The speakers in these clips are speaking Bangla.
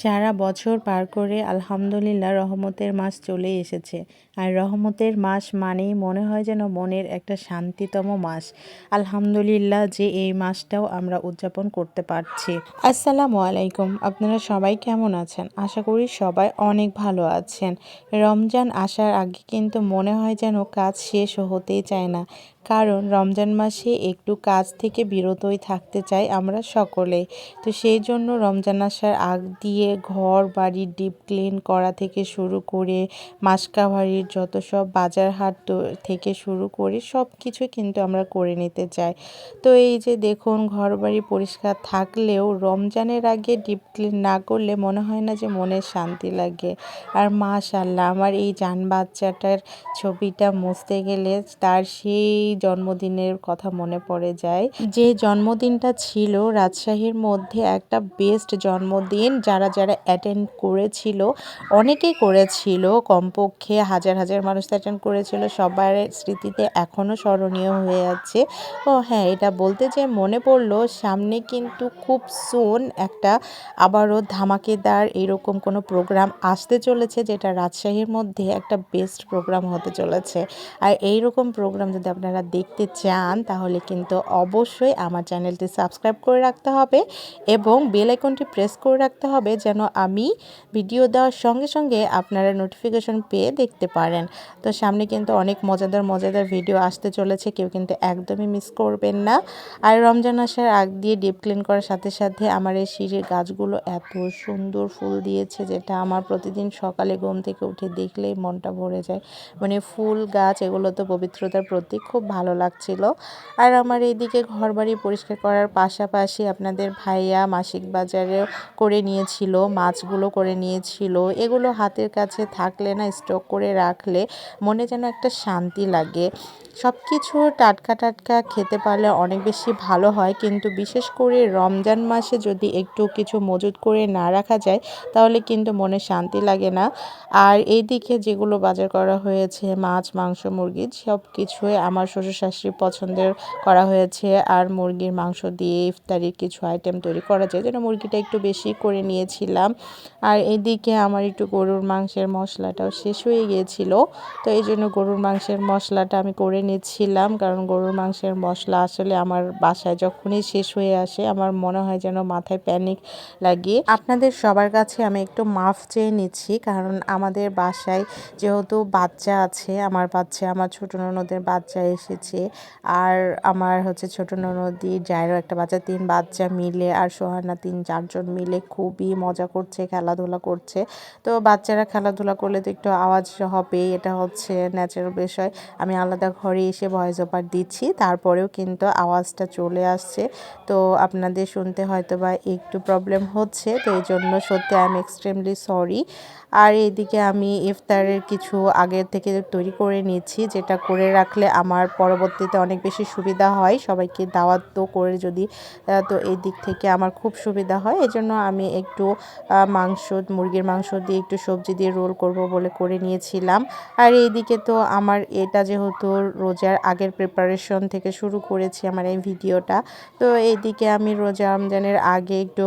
সারা বছর পার করে আলহামদুলিল্লাহ রহমতের মাস চলে এসেছে। আর রহমতের মাস মানেই মনে হয় যেন মনের একটা শান্তিতম মাস। আলহামদুলিল্লাহ যে এই মাসটাও আমরা উদযাপন করতে পারছি। আসসালামু আলাইকুম, আপনারা সবাই কেমন আছেন? আশা করি সবাই অনেক ভালো আছেন। রমজান আসার আগে কিন্তু মনে হয় যেন কাজ শেষ হতেই চায় না, কারণ রমজান মাসে একটু কাজ থেকে বিরতই থাকতে চাই আমরা সকলেই। তো সেই জন্য রমজান আসার আগ দিয়ে ঘর বাড়ি ডিপ ক্লিন করা থেকে শুরু করে মাসকাবারির যত সব বাজার হাট থেকে শুরু করে সব কিছু কিন্তু আমরা করে নিতে চাই। তো এই যে দেখুন, ঘর বাড়ি পরিষ্কার থাকলেও রমজানের আগে ডিপ ক্লিন না করলে মনে হয় না যে মনের শান্তি লাগে। আর মাশাআল্লাহ, আমার এই জান বাচ্চাটার ছবিটা মুছতে গেলে তার সেই জন্মদিনের কথা মনে পড়ে যায়। যে জন্মদিনটা ছিল রাজশাহীর মধ্যে একটা বেস্ট জন্মদিন, যারা যারা অ্যাটেন্ড করেছিল অনেকেই করেছিল, কমপক্ষে হাজার হাজার মানুষ অ্যাটেন্ড করেছিল। সবার স্মৃতিতে এখনও স্মরণীয় হয়ে আছে। ও হ্যাঁ, এটা বলতে যে মনে পড়লো, সামনে কিন্তু খুব সুন একটা আবারও ধামাকেদার এরকম কোনো প্রোগ্রাম আসতে চলেছে, যেটা রাজশাহীর মধ্যে একটা বেস্ট প্রোগ্রাম হতে চলেছে। আর এইরকম প্রোগ্রাম যদি আপনারা দেখতে চান তাহলে কিন্তু অবশ্যই আমার চ্যানেলটি সাবস্ক্রাইব করে রাখতে হবে এবং বেল আইকনটি প্রেস করে রাখতে হবে, যেন আমি ভিডিও দেওয়ার সঙ্গে সঙ্গে আপনারা নোটিফিকেশন পেয়ে দেখতে পারেন। তো সামনে কিন্তু অনেক মজাদার মজাদার ভিডিও আসতে চলেছে, কেউ কিন্তু একদমই মিস করবেন না। আর রমজান আসার আগ দিয়ে ডিপ ক্লিন করার সাথে সাথে আমার এই সিঁড়ির গাছগুলো এত সুন্দর ফুল দিয়েছে, যেটা আমার প্রতিদিন সকালে ঘুম থেকে উঠে দেখলেই মনটা ভরে যায়। মানে ফুল গাছ এগুলো তো পবিত্রতার প্রতীক, খুব ভালো লাগছিল। আর আমার এইদিকে ঘরবাড়ি পরিষ্কার করার পাশাপাশি আপনাদের ভাইয়া মাসিক বাজারেও করে নিয়েছিল, মাছগুলো করে নিয়েছিল। এগুলো হাতের কাছে থাকলে না, স্টক করে রাখলে মনে যেন একটা শান্তি লাগে। সব কিছু টাটকা টাটকা খেতে পারলে অনেক বেশি ভালো হয়, কিন্তু বিশেষ করে রমজান মাসে যদি একটু কিছু মজুত করে না রাখা যায় তাহলে কিন্তু মনে শান্তি লাগে না। আর এইদিকে যেগুলো বাজার করা হয়েছে, মাছ মাংস মুরগি সব কিছুই আমার শ্বশুর শাশুড়ি পছন্দের করা হয়েছে। আর মুরগির মাংস দিয়ে ইফতারির কিছু আইটেম তৈরি করা যায়, যেন মুরগিটা একটু বেশি করে নিয়েছিলাম। আর এইদিকে আমার একটু গরুর মাংসের মশলাটাও শেষ হয়ে গিয়েছিল, তো এই জন্য গরুর মাংসের মশলাটা আমি করে নিচ্ছিলাম। কারণ গরুর মাংসের মশলা আসলে আমার বাসায় যখনই শেষ হয়ে আসে আমার মনে হয় যেন মাথায় প্যানিক লাগে। আপনাদের সবার কাছে আমি একটু মাফ চেয়ে নিচ্ছি, কারণ আমাদের বাসায় যেহেতু বাচ্চা আছে, আমার বাচ্চা, আমার ছোটো ননদের বাচ্চা এসেছে, আর আমার হচ্ছে ছোটো ননদি যাইরও একটা বাচ্চা, 3 বাচ্চা মিলে, আর সোহানা 3-4 জন মিলে খুবই মজা করছে, খেলাধুলা করছে। তো বাচ্চারা খেলাধুলা করলে তো একটু আওয়াজ হবে, এটা হচ্ছে ন্যাচারাল বিষয়। আমি আলাদা ঘরে এসে ভয়েস ওভার দিচ্ছি, তারপরেও কিন্তু আওয়াজটা চলে আসছে। তো আপনাদের শুনতে হয়তো বা একটু প্রবলেম হচ্ছে, তো এই জন্য সত্যি আই এম এক্সট্রিমলি সরি। আর এইদিকে আমি ইফতারের কিছু আগের থেকে তৈরি করে নিচ্ছি, যেটা করে রাখলে আমার পরবর্তীতে অনেক বেশি সুবিধা হয়, সবাইকে দাওয়াত তো করে যদি, তো এই দিক থেকে আমার খুব সুবিধা হয়। এজন্য আমি একটু মুরগির মাংস দিয়ে একটু সবজি দিয়ে রোল করব বলে করে নিয়েছিলাম। আর এইদিকে তো আমার এটা যেহেতু রোজার আগের প্রিপারেশন থেকে শুরু করেছি আমার এই ভিডিওটা, তো এইদিকে আমি রমজানের আগে একটু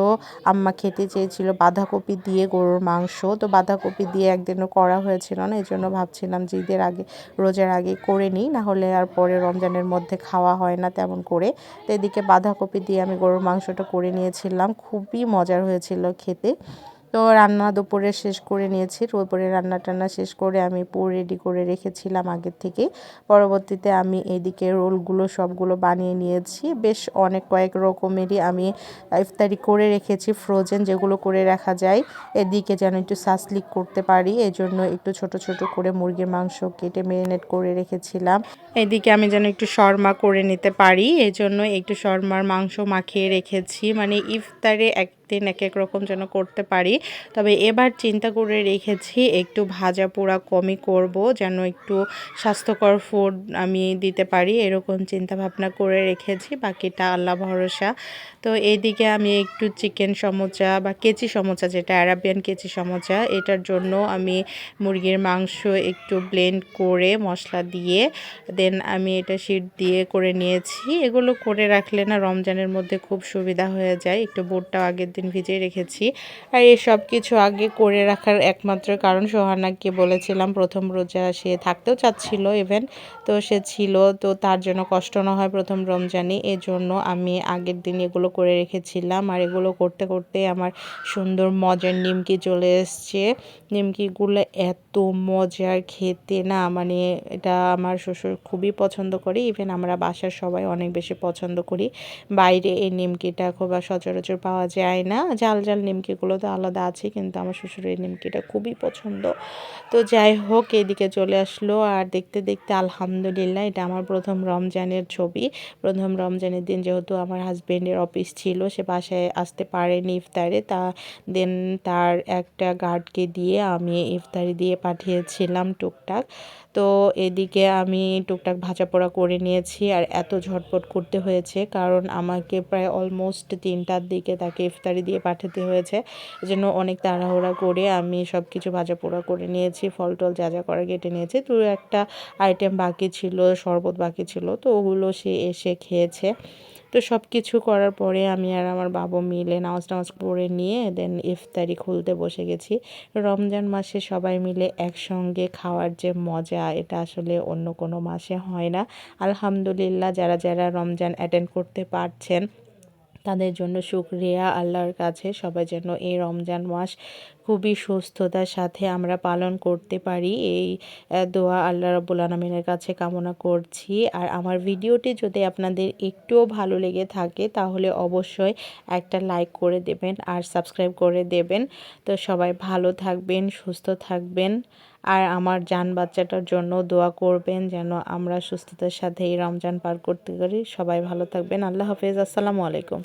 আম্মা খেতে চেয়েছিল বাঁধাকপি দিয়ে গরুর মাংস, তো বাঁধাকপি দিয়ে একদিনও করা হয়েছিল না, এই জন্য ভাবছিলাম যে ঈদের আগে, রোজার আগে করে নিই, না হলে আর পরে রমজানের মধ্যে খাওয়া হয় না তেমন করে। তো এদিকে বাঁধাকপি দিয়ে আমি গরুর মাংসটা করে নিয়েছিলাম, খুবই মজার হয়েছিল খেতে। তো রান্না দুপুরে শেষ করে নিয়েছি, দুপুরে রান্না টান্না শেষ করে আমি পুরো রেডি করে রেখেছিলাম আগের থেকে। পরবর্তীতে আমি এইদিকে রোলগুলো সবগুলো বানিয়ে নিয়েছি, বেশ অনেক কয়েক রকমেরই আমি ইফতারি করে রেখেছি ফ্রোজেন, যেগুলো করে রাখা যায় এদিকে যেন একটু সাসলিক করতে পারি, এই জন্য একটু ছোট ছোট করে মুরগির মাংস কেটে ম্যারিনেট করে রেখেছিলাম। এদিকে আমি যেন একটু শর্মা করে নিতে পারি, এই জন্য একটু শর্মার মাংস মাখিয়ে রেখেছি, মানে ইফতারে একদিন এক এক রকম যেন করতে পারি। তবে এবার চিন্তা করে রেখেছি একটু ভাজা পোড়া কমই করব, যেন একটু স্বাস্থ্যকর ফুড আমি দিতে পারি, এরকম চিন্তা ভাবনা করে রেখেছি। বাকিটা আল্লাহ ভরসা। তো এইদিকে আমি একটু চিকেন সমোচা বা কেচি সমোচা, যেটা আরাবিয়ান কেচি সমোচা, এটার জন্য আমি মুরগির মাংস একটু ব্লেন্ড করে মশলা দিয়ে দেন আমি এটা শিট দিয়ে করে নিয়েছি। এগুলো করে রাখলে না রমজানের মধ্যে খুব সুবিধা হয়ে যায়। একটু বুটটাও আগের দিন ভিজিয়ে রেখেছি। আর এই সব কিছু আগে করে রাখার একমাত্র কারণ, সোহানাকে বলেছিলাম প্রথম রোজা সে থাকতেও চাচ্ছিল ইভেন, তো সে ছিল, তো তার জন্য কষ্ট না হয় প্রথম রমজানে, এজন্য আমি আগের দিন এগুলো করে রেখেছিলাম। আর এগুলো করতে করতে আমার সুন্দর মজার নিমকি চলে এসছে। নিমকিগুলো এত মজার খেতে না, মানে এটা আমার শ্বশুর খুবই পছন্দ করে, ইভেন আমরা বাসার সবাই অনেক বেশি পছন্দ করি। বাইরে এই নিমকিটা খুব সচরাচর পাওয়া যায় না, ঝাল ঝাল নিমকিগুলো তো আলাদা আছে, কিন্তু আমার শ্বশুরের নিমকিটা খুবই পছন্দ। তো যাই হোক, এদিকে চলে আসলো। আর দেখতে দেখতে আলহামদুলিল্লাহ, এটা আমার প্রথম রমজানের ছবি। প্রথম রমজানের দিন যেহেতু আমার হাজবেন্ডের অফিস ছিল, সে বাসায় আসতে পারেনি ইফতারে, দেন তার একটা গার্ডকে দিয়ে আমি ইফতারি দিয়ে পাঠিয়েছিলাম টুকটাক। তো এদিকে আমি টুকটাক ভাজা পোড়া করে নিয়েছি। আর এত ঝটপট করতে হয়েছে কারণ আমাকে প্রায় অলমোস্ট 3টার দিকে তাকে ইফতারি দিয়ে পাঠাতে হয়েছে, এজন্য অনেক তাড়াহুড়া করে আমি সব কিছু ভাজা পোড়া করে নিয়েছি। ফল টল যা যা করা কেটে নিয়েছি। তো একটা আইটেম বাকি ছিল, শরবত বাকি ছিল, তো ওগুলো সে এসে খেয়েছে। তো সব কিছু করার পরে আমি আর আমার বাবু মিলে নামাজ টামাজ পড়ে নিয়ে দেন ইফতারি খুলতে বসে গেছি। রমজান মাসে সবাই মিলে একসঙ্গে খাওয়ার যে মজা, এটা আসলে অন্য কোনো মাসে হয় না। আলহামদুলিল্লাহ, যারা যারা রমজান অ্যাটেন্ড করতে পারছেন তাদের জন্য শুকরিয়া আল্লাহর কাছে। সবাই যেন এই রমজান মাস খুবই সুস্থতার সাথে আমরা পালন করতে পারি, এই দোয়া আল্লাহ রাব্বুল আলামিনের কাছে কামনা করছি। আর আমার ভিডিওটি যদি আপনাদের একটুও ভালো লেগে থাকে তাহলে অবশ্যই একটা লাইক করে দেবেন আর সাবস্ক্রাইব করে দেবেন। তো সবাই ভালো থাকবেন, সুস্থ থাকবেন। আর আমার জান বাচ্চাটার জন্য দোয়া করবেন যেন আমরা সুস্থতার সাথে এই রমজান পার করতে পারি। সবাই ভালো থাকবেন। আল্লাহ হাফেজ। আসসালামু আলাইকুম।